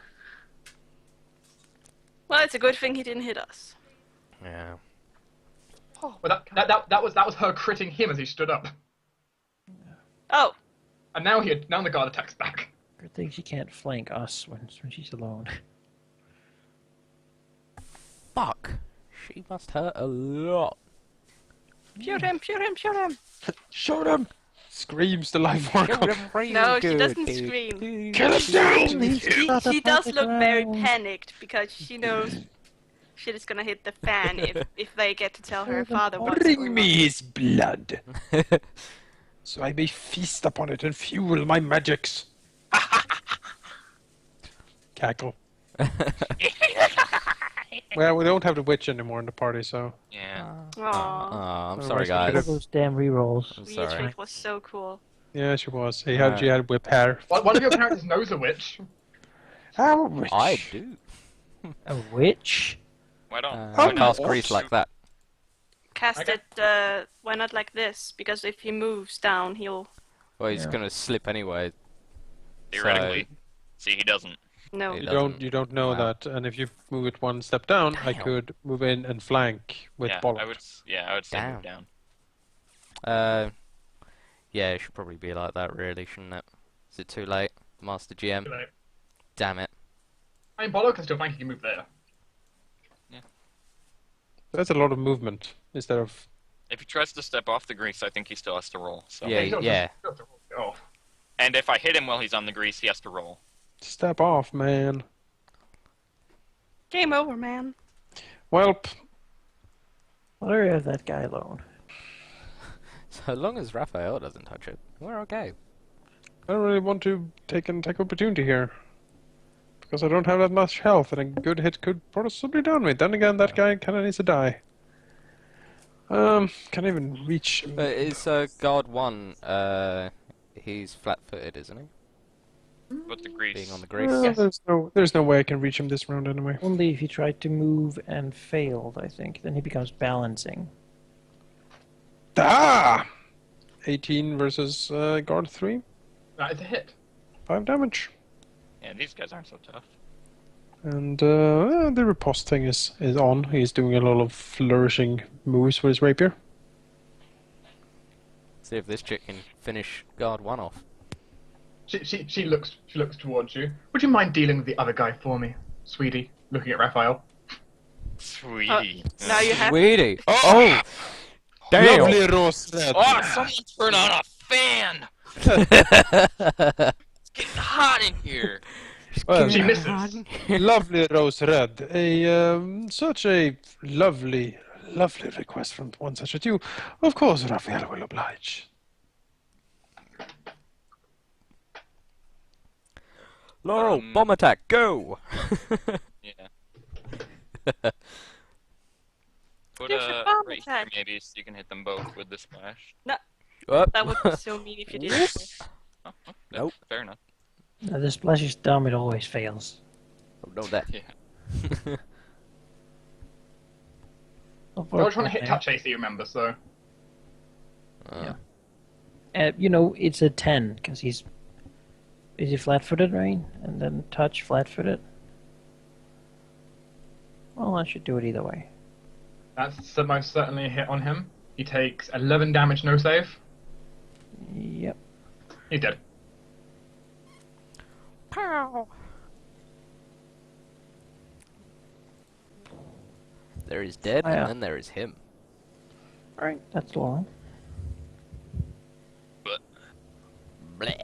Well, it's a good thing he didn't hit us. Yeah. Well, that was her critting him as he stood up. Oh, And now the guard attacks back. Good thing she can't flank us when she's alone. Fuck. She must hurt a lot. shoot him, shoot him, shoot him. Shoot him! screams the life form. Kill them real No, she good, doesn't dude. scream. Kill him down! She does look very panicked because she knows shit is gonna hit the fan if they get to tell her father what's Bring going me on. his blood, so I may feast upon it and fuel my magics. Cackle. Well, we don't have the witch anymore in the party, so... Yeah. Oh, Aww. I'm sorry, Otherwise we guys. Those damn rerolls. I'm sorry. Beatrice was so cool. Yeah, she was. She had whip hair. One of your characters knows a witch. Oh, witch. I do. A witch? Why don't? I why not cast grease like that. Cast Okay. it, why not like this? Because if he moves down, he'll... Well, he's Yeah. gonna slip anyway. Theoretically. See, he doesn't. No. It You doesn't. don't know Wow. that, and if you move it one step down, I Damn. could move in and flank with Yeah, Bollard. I would. Yeah, I would say move Damn. down. Yeah, it should probably be like that, really, shouldn't it? Is it too late, Master GM? Like, Damn it. I mean, Bollock can still think he can move there. That's a lot of movement instead of. If he tries to step off the grease, I think he still has to roll. So. Yeah, he don't yeah. just- he don't roll it off. And if I hit him while he's on the grease, he has to roll. Step off, man. Game over, man. Welp. Let her have that guy alone. So long as Raphael doesn't touch it, we're okay. I don't really want to take opportunity here. Because I don't have that much health, and a good hit could possibly down me. Then again, that guy kinda needs to die. Can't even reach. But is guard 1, he's flat-footed, isn't he? With the grease. Being on the grease. Well, Yes. there's no way I can reach him this round anyway. Only if he tried to move and failed, I think. Then he becomes balancing. Ah! 18 versus guard 3. That is a hit. 5 damage. Yeah, these guys aren't so tough. And the riposte thing is on. He's doing a lot of flourishing moves with his rapier. See if this chick can finish guard 1 off. She looks towards you. Would you mind dealing with the other guy for me, sweetie? Looking at Raphael. Sweetie. Now you have... Sweetie! Oh! Damn! Lovely rose red. Oh, someone turn on a fan! It's getting hot in here. Well, She misses. lovely rose red. Such a lovely request from one such as you. Of course, Raphael will oblige. Laurel, bomb attack, go! Yeah. Put There's a a bomb right attack. here maybe so you can hit them both with the splash. Whoop. That would be so mean if you did that. Oh, oh, Nope. Fair enough. Now, this splash is dumb, it always fails. Oh, no, that. Yeah. I was trying to hit touch AC, remember, so... You know, it's a 10, because he's... Is he flat-footed, right? And then touch, flat-footed? Well, I should do it either way. That's most certainly a hit on him. He takes 11 damage, no save. Yep. He's dead. Pow! There is dead, Yeah. and then there is him. Alright, that's long. Bleh.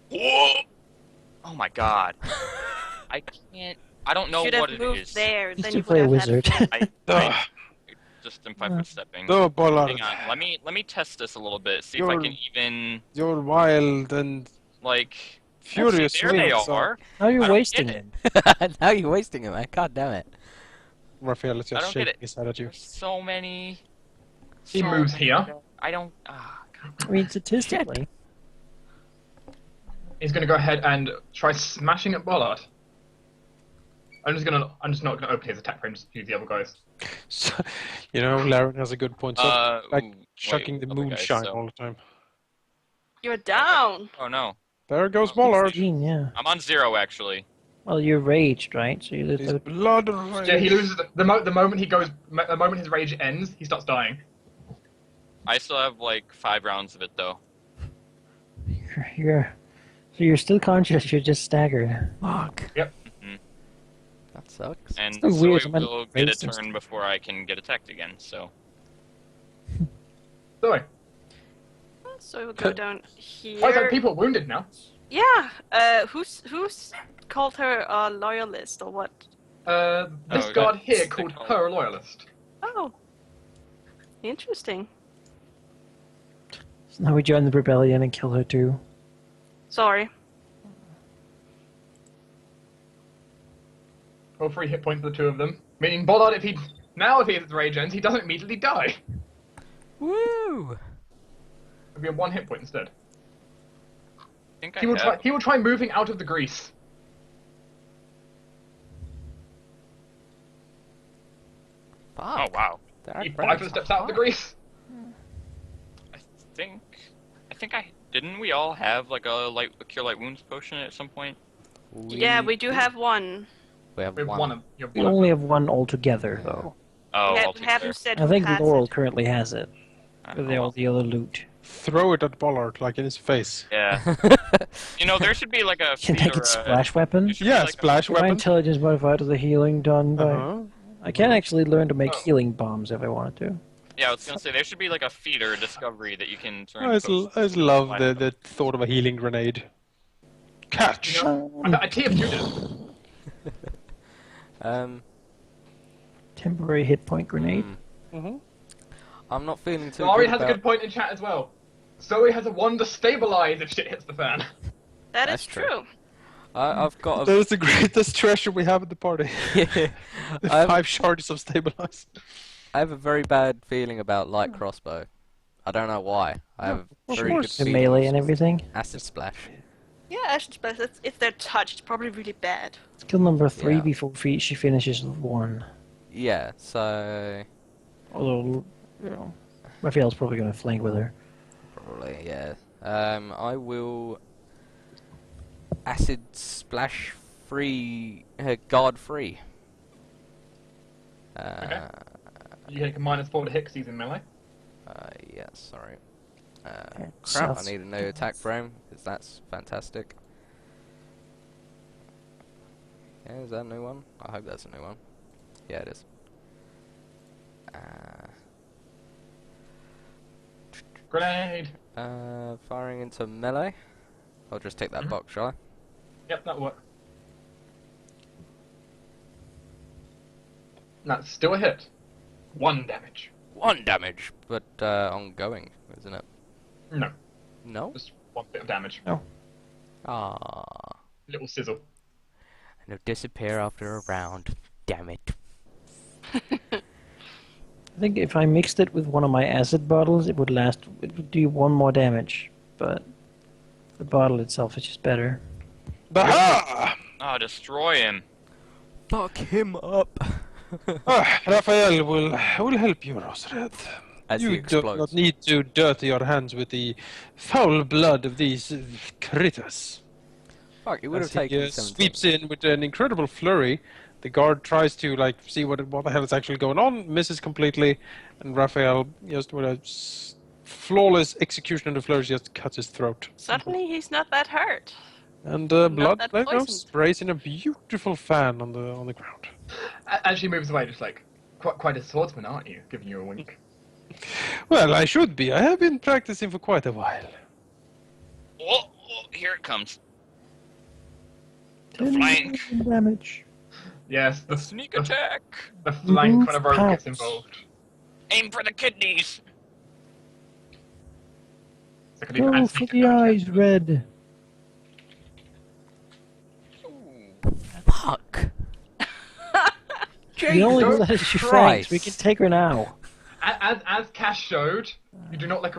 Whoa! Oh my god. I can't. I don't know Should have what it moved is. there, Used then to you play a would have wizard. had I Ugh. just am 5 foot stepping. No, Bollard. Hang on. Let me test this a little bit. See if You're- I can even You're wild and like. furious. See, there they winds are. Now you're I don't wasting get it. Now you're wasting him, man. God damn it. Raphael is I just don't get shaking it. his head at you. There's so many. He so moves many here. that I don't. Ah. I mean, statistically. He's going to go ahead and try smashing at Bollard. I'm just not gonna open his attack range. Just use the other guys. So, you know, Laren has a good point. So, like Ooh, chucking wait, the other guys, moonshine so- all the time. You're down. Oh no, There goes Bollard. 16, yeah. I'm on 0 actually. Well, you're raged, right? So you lose His the... blood Yeah, he loses the moment the moment his rage ends, he starts dying. I still have like 5 rounds of it though. So you're still conscious, you're just staggered. Fuck. That sucks. And so so weird, I someone will get a raised him. turn before I can get attacked again. So So, So we'll go down Oh, it's like here. people wounded now. Yeah. Who's called her a loyalist or what? This Oh, guard that's here the called call. her a loyalist. Oh. Interesting. So now we join the rebellion and kill her too. Sorry. Roll 3 hit points for the two of them. Meaning Bollard, if he hits rage ends, he doesn't immediately die. Woo! It'll be a 1 hit point instead. I think He will try moving out of the grease. Fuck. Oh wow. That He brings 5 steps out of the hard. grease. I think didn't we all have like a cure light wounds potion at some point? Yeah, we do have one. We have We have one. one of you have We one of only them. have one altogether, though. Oh, we I'll haven't take said I who think has Laurel it. currently has it, with all the other loot. Throw it at Bollard, like in his face. Yeah. You know, there should be like a Can feat make or it splash weapon. there should be Yeah, like a- splash My weapon. intelligence modified to the healing done by... Uh-huh. I can actually learn to make Oh. healing bombs if I wanted to. Yeah, I was gonna say there should be like a feat or a discovery that you can turn. I just love the thought of a healing grenade. Catch! You know, I TFU'd it. Temporary hit point grenade. Mm-hmm. I'm not feeling too Ari good has about... a good point in chat as well. Zoe has a wand to stabilize if shit hits the fan. That That's is true. true. I've got a... That is the greatest treasure we have at the party. The I've- 5 shards of stabilize. I have a very bad feeling about light crossbow. I don't know why. I have of very good course. The feelings. melee and everything. Acid splash. Yeah, Ashen Splash, if they're touched, it's probably really bad. Skill number 3 Yeah. before she finishes with 1. Yeah, so... Although, you know, Raphael's probably going to flank with her. Probably, yeah. I will... Acid splash free... guard free. Okay. You take a -4 to hit 'cause he's in melee. Yeah, sorry. Crap, I South- need a new attack frame, because that's fantastic. Yeah, is that a new one? I hope that's a new one. Yeah, it is. Grenade. Firing into melee. I'll just take that Mhm. box, shall I? Yep, that'll work. That's still a hit. 1 damage. 1 damage, but ongoing, isn't it? No, No? just 1 bit of damage. Ah. Little sizzle. And it'll disappear after a round. Damn it. I think if I mixed it with one of my acid bottles, it would do 1 more damage. But the bottle itself is just better. Baha! Oh, destroy him. Fuck him up! Raphael will help you, Rosred. As he You do explodes. not need to dirty your hands with the foul blood of these critters. Fuck, it would have As he, taken 17. sweeps in with an incredible flurry. The guard tries to see what the hell is actually going on, misses completely, and Raphael just with a flawless execution of the flourish just cuts his throat. Suddenly he's not that hurt. And blood that now poisoned. sprays in a beautiful fan on the ground. As she moves away, just like, quite a swordsman, aren't you? Giving you a wink. Well, I should be. I have been practicing for quite a while. Oh, here it comes. 10 flank. damage. Yes, The sneak attack. the flank Move when a rogue gets pouts. involved. Aim for the kidneys. So I can even Go add for sneak the attack. eyes, red. Fuck! The only Jesus one that is she Christ. flanks. We can take her now. As Cash showed, you don't let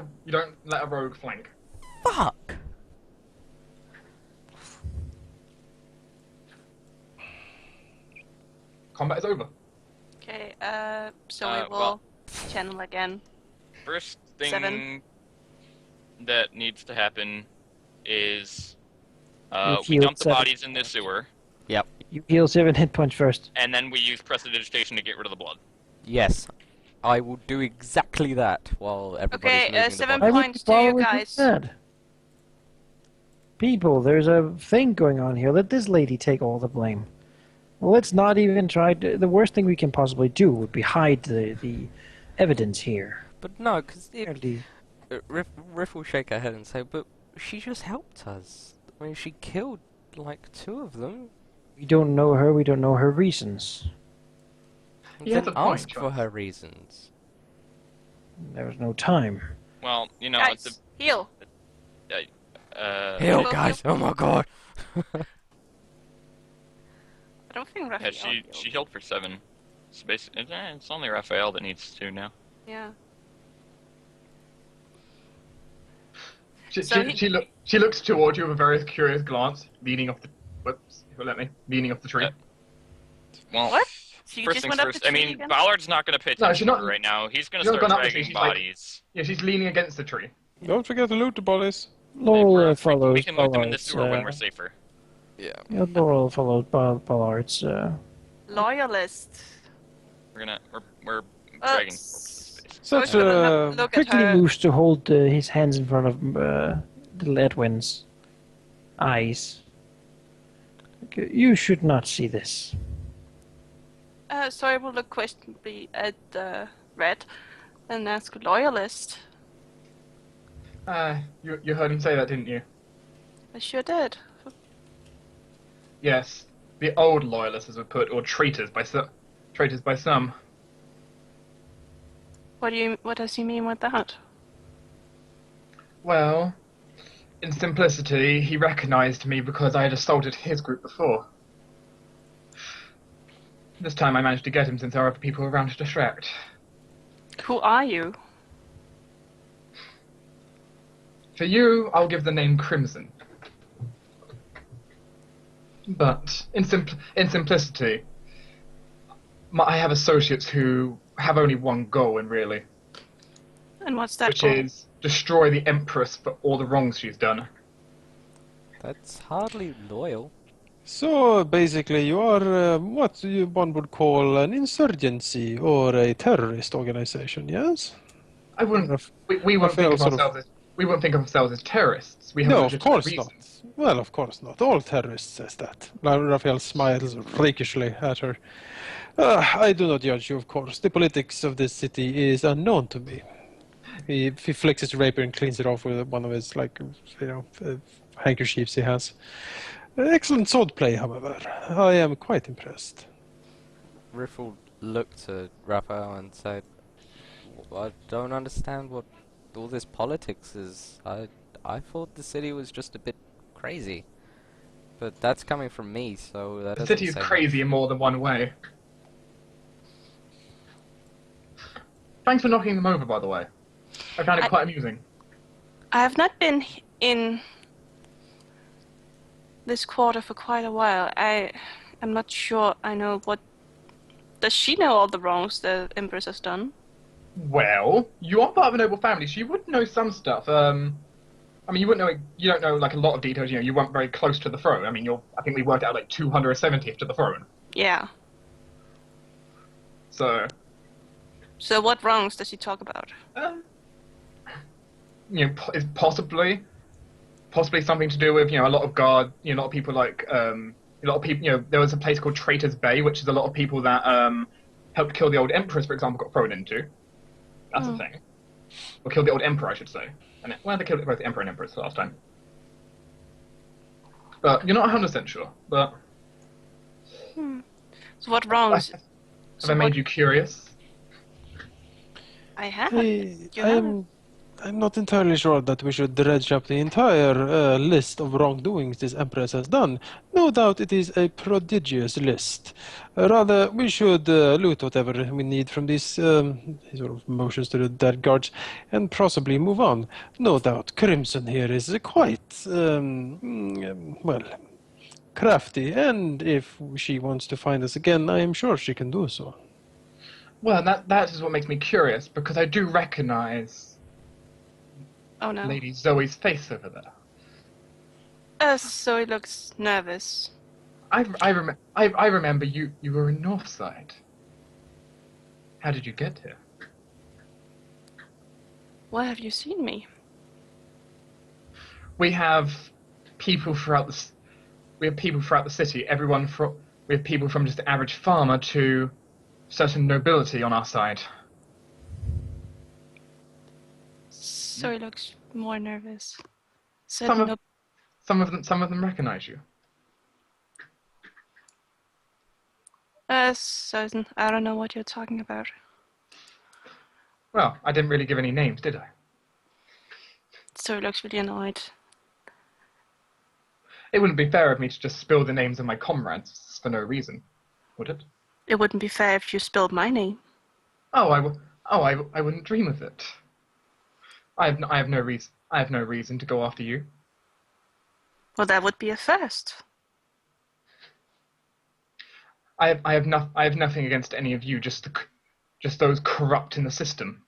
a rogue flank. Fuck! Combat is over. Okay, so we will well- channel again. First thing 7. that needs to happen is You we heal dump the 7. bodies in this sewer, You heal 7 hit points first. and then we use prestidigitation to get rid of the blood. Yes. I will do exactly that while everybody's Okay, moving 7 the I body. would points to you follow with guys. that. People, there's a thing going on here. Let this lady take all the blame. Well, let's not even try to... The worst thing we can possibly do would be hide the evidence here. But no, because Apparently, Riff will shake her head and say, "But she just helped us. I mean, she killed like 2 of them. We don't know her. We don't know her reasons. He has Then a point, ask for John. her reasons." There was no time. Well, you know, Guys, heal. Heal, Well, guys! Oh my god! I don't think yeah, Raphael she healed. healed for 7. So basically, it's only Raphael that needs 2 now. Yeah. She, So she looks toward you with a very curious glance, leaning off the. Whoops, if you'll let me. Leaning off the tree. Well, What? She first just things went up first. the I tree mean, again? Ballard's not going to pay No, attention she's to not- her right now. He's going to she's not start gone up the tree, dragging she's like- bodies. Yeah, she's leaning against the tree. Don't forget to loot the bodies. Laurel we follows can loot them in the Ballard's. sewer when we're safer. Yeah. Laurel followed Ballard's. Loyalist. We're dragging. Such First, a look at Quickly her. moves to hold his hands in front of little Edwin's eyes. Okay, you should not see this. So I will look questionably at Red and ask loyalist. You heard him say that, didn't you? I sure did. Yes. The old loyalists, as we put, or traitors by some. Traitors by some. What does he mean with that? Well, in simplicity, he recognized me because I had assaulted his group before. This time I managed to get him since there are other people around to distract. Who are you? For you, I'll give the name Crimson. But, in simplicity, I have associates who have only one goal, and really, And what's that which goal? is destroy the Empress for all the wrongs she's done. That's hardly loyal. So basically, you are what one would call an insurgency or a terrorist organization, yes? I wouldn't. Raf- We wouldn't think Raphael of sort of- ourselves as. We wouldn't think of ourselves as terrorists. We have No, of legitimate course reasons. not. Well, of course not. All terrorists says that. Raphael smiles rakishly at her. I do not judge you, of course. The politics of this city is unknown to me. He flicks his rapier and cleans it off with one of his, handkerchiefs he has. Excellent swordplay, however. I am quite impressed. Riffle looked at Raphael and said, "I don't understand what all this politics is. I thought the city was just a bit crazy. But that's coming from me, so that The doesn't city is say crazy in more than one way. Thanks for knocking them over, by the way. I found it quite amusing. I have not been in this quarter for quite a while. I am not sure I know what. Does she know all the wrongs the Empress has done? Well, you are part of a noble family, so you would know some stuff. I mean, you wouldn't know. You don't know like a lot of details. You know, you weren't very close to the throne. I mean, I think we worked out like 270th to the throne. Yeah. So, So what wrongs does she talk about? you know, it's possibly something to do with a lot of guard. A lot of people like a lot of people. There was a place called Traitor's Bay, which is a lot of people that helped kill the old Empress, for example, got thrown into. That's a thing. Or killed the old Emperor, I should say. And they killed both the Emperor and Empress last time. But you're not 100% sure. But So what wrongs? have I made you curious? I haven't. You haven't. I'm not entirely sure that we should dredge up the entire list of wrongdoings this Empress has done. No doubt it is a prodigious list. Rather, we should loot whatever we need from these he sort of motions to the dead guards, and possibly move on. No doubt Crimson here is quite, crafty, and if she wants to find us again, I am sure she can do so. Well, that is what makes me curious, because I do recognize Oh no. Lady Zoe's face over there. So he looks nervous. I remember you were in Northside. How did you get here? Where have you seen me? We have people throughout the city. We have people from just the average farmer to certain nobility on our side. Zoe looks more nervous. Some Said of them recognize you. Susan, I don't know what you're talking about. Well, I didn't really give any names, did I? Zoe looks really annoyed. It wouldn't be fair of me to just spill the names of my comrades for no reason, would it? It wouldn't be fair if you spilled my name. I wouldn't dream of it. I have no reason to go after you. Well, that would be a first. I have nothing against any of you. Just those corrupt in the system.